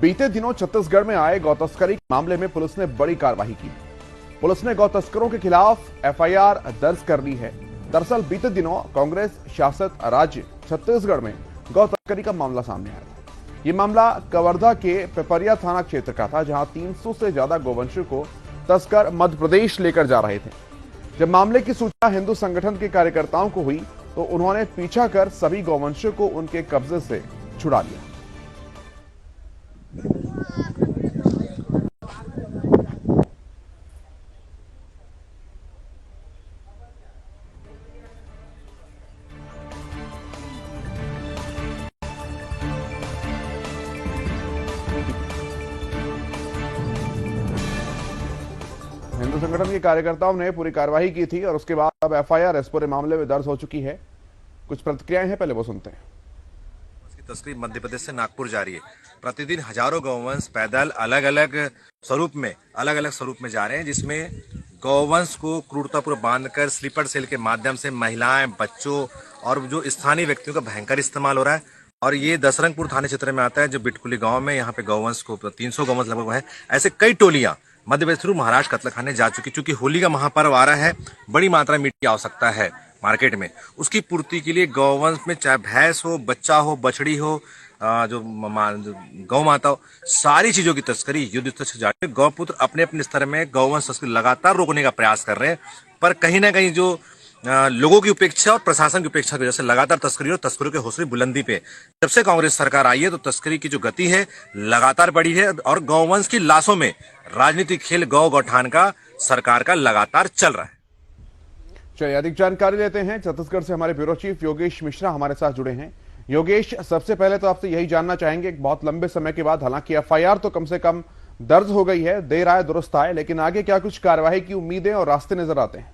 बीते दिनों छत्तीसगढ़ में आए गौ तस्करी के मामले में पुलिस ने बड़ी कार्रवाई की। पुलिस ने गौ तस्करों के खिलाफ एफआईआर दर्ज कर ली है। दरअसल बीते दिनों कांग्रेस शासित राज्य छत्तीसगढ़ में गौ तस्करी का मामला सामने आया था। ये मामला कवर्धा के पिपरिया थाना क्षेत्र का था, जहां 300 से ज्यादा गौवंशों को तस्कर मध्य प्रदेश लेकर जा रहे थे। जब मामले की सूचना हिंदू संगठन के कार्यकर्ताओं को हुई तो उन्होंने पीछा कर सभी गौवंशों को उनके कब्जे से छुड़ा लिया। हिंदू संगठन के कार्यकर्ताओं ने पूरी कार्रवाई की थी और उसके बाद अब एफआईआर इस पूरे मामले में दर्ज हो चुकी है। कुछ प्रतिक्रियाएं हैं, पहले वो सुनते हैं। तस्करी मध्य प्रदेश से नागपुर जा रही है। प्रतिदिन हजारों गौवंश पैदल अलग अलग स्वरूप में जा रहे हैं, जिसमें गौवंश को क्रूरतापूर्वक बांधकर स्लीपर सेल के माध्यम से महिलाएं, बच्चों और जो स्थानीय व्यक्तियों का भयंकर इस्तेमाल हो रहा है। और ये दसरंगपुर थाने क्षेत्र में आता है, जो बिटकुली गांव में यहाँ पे गौवंश को 300 गौवंश लगभग है। ऐसे कई टोलियां मध्य प्रदेश थ्रू महाराष्ट्र कत्लखाने जा चुकी। चूंकि होली का महापर्व आ रहा है, बड़ी मात्रा में मीट की आवश्यकता है मार्केट में। उसकी पूर्ति के लिए गौवंश में चाहे भैंस हो, बच्चा हो, बछड़ी हो, जो गौ माता हो, सारी चीजों की तस्करी युद्ध स्तर से जारी है। गौपुत्र अपने अपने स्तर में गौवंश तस्करी लगातार रोकने का प्रयास कर रहे हैं, पर कहीं ना कहीं जो लोगों की उपेक्षा और प्रशासन की उपेक्षा की वजह से लगातार तस्करी और तस्करों के हौसले बुलंदी पे जब से कांग्रेस सरकार आई है, तो तस्करी की जो गति है लगातार बढ़ी है। और गौवंश की लाशों में राजनीतिक खेल गौठान का सरकार का लगातार चल रहा है। चलिए अधिक जानकारी लेते हैं। छत्तीसगढ़ से हमारे ब्यूरो चीफ योगेश मिश्रा हमारे साथ जुड़े हैं। योगेश, सबसे पहले तो आपसे यही जानना चाहेंगे, बहुत लंबे समय के बाद, हालांकि एफआईआर तो कम से कम दर्ज हो गई है, देर आए दुरुस्त आए, लेकिन आगे क्या कुछ कार्रवाई की उम्मीदें और रास्ते नजर आते हैं?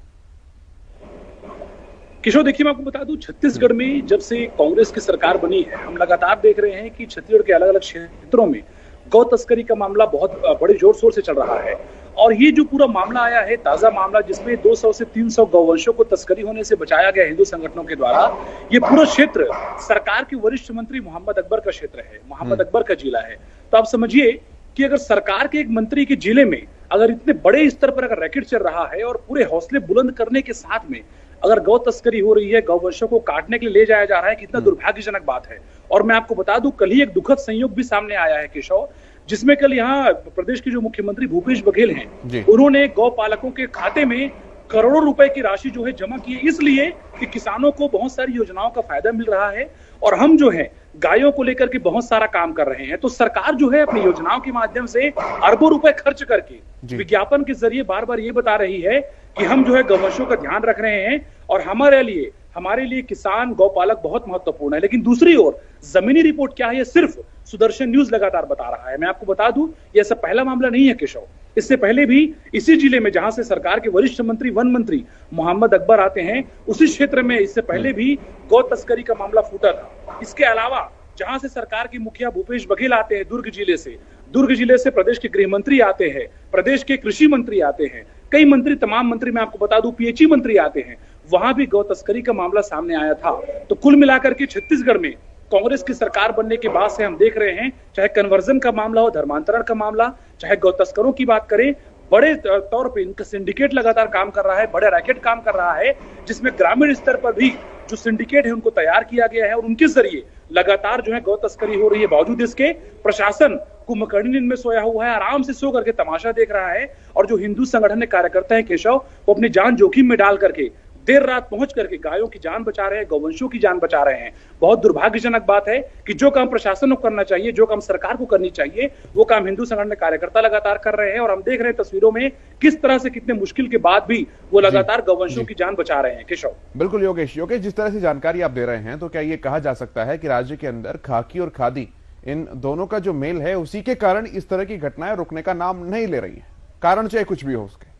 किशोर, देखिए मैं आपको बता दूं, छत्तीसगढ़ में जब से कांग्रेस की सरकार बनी है, हम लगातार देख रहे हैं कि छत्तीसगढ़ के अलग अलग क्षेत्रों में गौ तस्करी का मामला बहुत बड़े जोर शोर से चल रहा है। और ये जो पूरा मामला आया है, ताजा मामला, जिसमें 200 से 300 गौवंशों को तस्करी होने से बचाया गया हिंदू संगठनों के द्वारा, ये पूरा क्षेत्र सरकार के वरिष्ठ मंत्री मोहम्मद अकबर का क्षेत्र है, मोहम्मद अकबर का जिला है। तो आप समझिए कि अगर सरकार के एक मंत्री के जिले में अगर इतने बड़े स्तर पर अगर रैकेट चल रहा है और पूरे हौसले बुलंद करने के साथ में अगर गौ तस्करी हो रही है, गौवंशों को काटने के लिए ले जाया जा रहा है, कितना दुर्भाग्यजनक बात है। और मैं आपको बता दूं, कल ही एक दुखद संयोग भी सामने आया है केशव, जिसमें कल यहाँ प्रदेश के जो मुख्यमंत्री भूपेश बघेल हैं, उन्होंने गौ पालकों के खाते में करोड़ों रुपए की राशि जो है जमा की है, इसलिए कि किसानों को बहुत सारी योजनाओं का फायदा मिल रहा है और हम जो है गायों को लेकर के बहुत सारा काम कर रहे हैं। तो सरकार जो है अपनी योजनाओं के माध्यम से अरबों रुपए खर्च करके विज्ञापन के जरिए बार बार ये बता रही है कि हम जो है गौवंशों का ध्यान रख रहे हैं और हमारे लिए किसान गौपालक बहुत महत्वपूर्ण है। लेकिन दूसरी ओर जमीनी रिपोर्ट क्या है, ये सिर्फ सुदर्शन न्यूज लगातार बता रहा है। मैं आपको बता दूं, यह सब पहला मामला नहीं है केशव। इससे पहले भी इसी जिले में, जहां से सरकार के वरिष्ठ मंत्री वन मंत्री मोहम्मद अकबर आते हैं, उसी क्षेत्र में इससे पहले भी गौ तस्करी का मामला फूटा था। इसके अलावा जहां से सरकार के मुखिया भूपेश बघेल आते हैं, दुर्ग जिले से प्रदेश के गृह मंत्री आते हैं, प्रदेश के कृषि मंत्री आते हैं, कई मंत्री, तमाम मंत्री, मैं आपको बता दूं पीएचई मंत्री आते हैं, वहां भी गौ तस्करी का मामला सामने आया था। तो कुल मिलाकर के छत्तीसगढ़ में कांग्रेस की सरकार बनने के बाद से हम देख रहे हैं, चाहे कन्वर्जन का मामला हो, धर्मांतरण का मामला, चाहे गौ तस्करों की बात करें, बड़े तौर पे इनका सिंडिकेट लगातार काम कर रहा है, बड़े रैकेट काम कर रहा है, जिसमें ग्रामीण स्तर पर भी जो सिंडिकेट है उनको तैयार किया गया है और उनके जरिए लगातार जो है गौ तस्करी हो रही है। बावजूद इसके प्रशासन कुंभकर्ण नींद में सोया हुआ है, आराम से सो करके तमाशा देख रहा है। और जो हिंदू संगठन के कार्यकर्ता है केशव, वो अपनी जान जोखिम में डाल करके देर रात पहुंच करके गायों की जान बचा रहे हैं, गौवंशों की जान बचा रहे हैं। बहुत दुर्भाग्यजनक बात है कि जो काम प्रशासन को करना चाहिए, जो काम सरकार को करनी चाहिए, वो काम हिंदू संगठन के कार्यकर्ता लगातार कर रहे हैं। और हम देख रहे हैं तस्वीरों में किस तरह से, कितने मुश्किल के बाद भी वो लगातार गौवंशों की जान बचा रहे हैं। केशव, बिल्कुल योगेश, जिस तरह से जानकारी आप दे रहे हैं, तो क्या ये कहा जा सकता है कि राज्य के अंदर खाकी और खादी, इन दोनों का जो मेल है, उसी के कारण इस तरह की घटनाएं रुकने का नाम नहीं ले रही है? कारण चाहे कुछ भी हो उसके।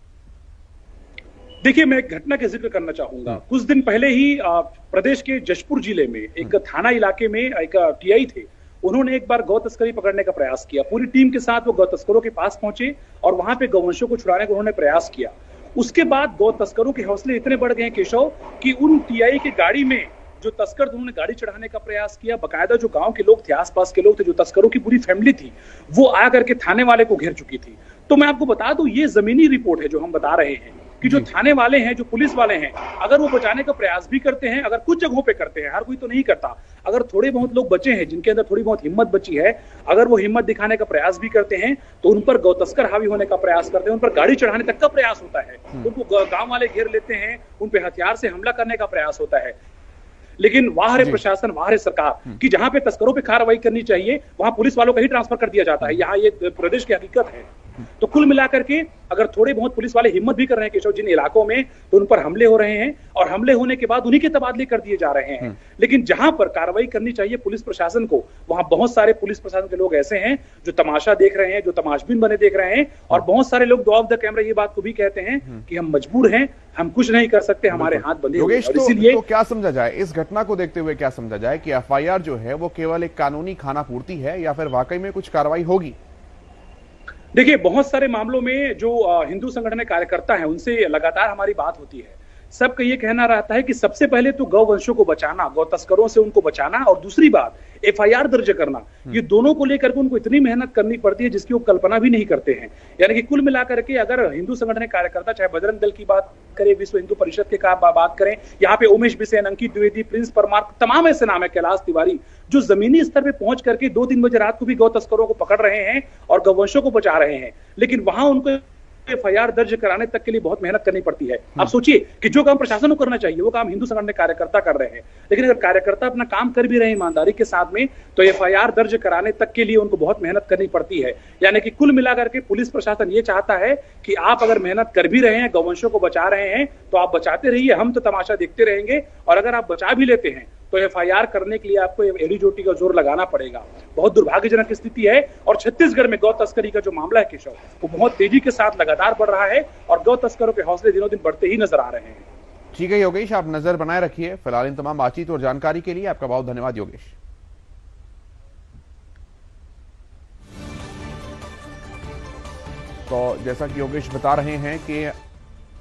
देखिए, मैं एक घटना का जिक्र करना चाहूंगा। कुछ दिन पहले ही प्रदेश के जशपुर जिले में एक थाना इलाके में एक टीआई थे, उन्होंने एक बार गौ तस्करी पकड़ने का प्रयास किया। पूरी टीम के साथ वो गौ तस्करों के पास पहुंचे और वहां पे गौवंशों को छुड़ाने का उन्होंने प्रयास किया। उसके बाद गौ तस्करों के हौसले इतने बढ़ गए केशव कि उन टीआई की गाड़ी में जो तस्कर थे उन्होंने गाड़ी चढ़ाने का प्रयास किया। बकायदा जो गांव के लोग थे, आसपास के लोग थे, जो तस्करों की पूरी फैमिली थी, वो आकर के थाने वाले को घेर चुकी थी। तो मैं आपको बता दूं, ये जमीनी रिपोर्ट है जो हम बता रहे हैं कि जो थाने वाले हैं, जो पुलिस वाले हैं, अगर वो बचाने का प्रयास भी करते हैं, अगर कुछ जगहों पे करते हैं, हर कोई तो नहीं करता, अगर थोड़े बहुत लोग बचे हैं जिनके अंदर थोड़ी बहुत हिम्मत बची है, अगर वो हिम्मत दिखाने का प्रयास भी करते हैं, तो उन पर गौ तस्कर हावी होने का प्रयास करते हैं, उन पर गाड़ी चढ़ाने तक का प्रयास होता है, उनको गांव वाले घेर लेते हैं, उन पे हथियार से हमला करने का प्रयास होता है। लेकिन वाह रे प्रशासन, वाह रे सरकार कि जहां पे तस्करों पे कार्रवाई करनी चाहिए वहां पुलिस वालों का ही ट्रांसफर कर दिया जाता है। यहाँ ये प्रदेश की हकीकत है। तो कुल मिलाकर के अगर थोड़े बहुत पुलिस वाले हिम्मत भी कर रहे हैं केशव जिन इलाकों में, तो उन पर हमले हो रहे हैं और हमले होने के बाद उन्हीं के तबादले कर दिए जा रहे हैं। लेकिन जहां पर कार्रवाई करनी चाहिए पुलिस प्रशासन को, वहां बहुत सारे पुलिस प्रशासन के लोग ऐसे हैं जो तमाशा देख रहे हैं, जो तमाशबीन बने देख रहे हैं, और बहुत सारे लोग ऑफ द कैमरा ये बात को भी कहते हैं कि हम मजबूर हैं, हम कुछ नहीं कर सकते, हमारे हाथ बंधे हुए हैं। योगेश, तो क्या समझा जाए इस घटना को देखते हुए, क्या समझा जाए कि एफआईआर जो है वो केवल एक कानूनी खाना पूर्ति है या फिर वाकई में कुछ कार्रवाई होगी? देखिए, बहुत सारे मामलों में जो हिंदू संगठन के कार्यकर्ता हैं उनसे लगातार हमारी बात होती है। सबका ये कहना रहता है कि सबसे पहले तो गौ वंशों को बचाना, गौ तस्करों से उनको बचाना, और दूसरी बात एफआईआर दर्ज करना, ये दोनों को लेकर के उनको इतनी मेहनत करनी पड़ती है जिसकी वो कल्पना भी नहीं करते हैं। यानी कि कुल मिलाकर के अगर हिंदू संगठन के कार्यकर्ता, चाहे बजरंग दल की बात करें, विश्व हिंदू परिषद के बात करें, यहाँ पे उमेश बिसेन, अंकित द्विवेदी, प्रिंस परमार, तमाम ऐसे नाम है, कैलाश तिवारी, जो जमीनी स्तर पे पहुंच करके 2-3 बजे रात को भी गौ तस्करों को पकड़ रहे हैं और गौवंशों को बचा रहे हैं। लेकिन वहां उनको एफआईआर दर्ज कराने तक के लिए बहुत मेहनत करनी पड़ती है। आप सोचिए कि जो काम प्रशासन को करना चाहिए वो काम हिंदू संगठन के कार्यकर्ता कर रहे हैं, लेकिन अगर कार्यकर्ता अपना काम कर भी रहे हैं ईमानदारी के साथ में, तो एफआईआर दर्ज कराने तक के लिए उनको बहुत मेहनत करनी पड़ती है। यानी कि कुल मिलाकर के पुलिस प्रशासन ये चाहता है कि आप अगर मेहनत कर भी रहे हैं, गौवंशों को बचा रहे हैं, तो आप बचाते रहिए, हम तो तमाशा देखते रहेंगे, और अगर आप बचा भी लेते हैं तो एफआईआर करने के लिए आपको एड़ी चोटी का जोर लगाना पड़ेगा। बहुत दुर्भाग्यजनक स्थिति है। और छत्तीसगढ़ में गौ तस्करी का जो मामला है केशव, वो बहुत तेजी के साथ लगातार बढ़ रहा है और गौ तस्करों के हौसले दिनों दिन बढ़ते ही नजर आ रहे हैं। ठीक है योगेश, आप नजर बनाए रखिए। फिलहाल इन तमाम बातचीत और जानकारी के लिए आपका बहुत धन्यवाद योगेश। तो जैसा कि योगेश बता रहे हैं कि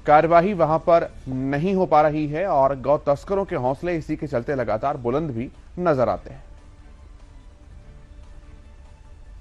कार्यवाही वहां पर नहीं हो पा रही है और गौ तस्करों के हौसले इसी के चलते लगातार बुलंद भी नजर आते हैं।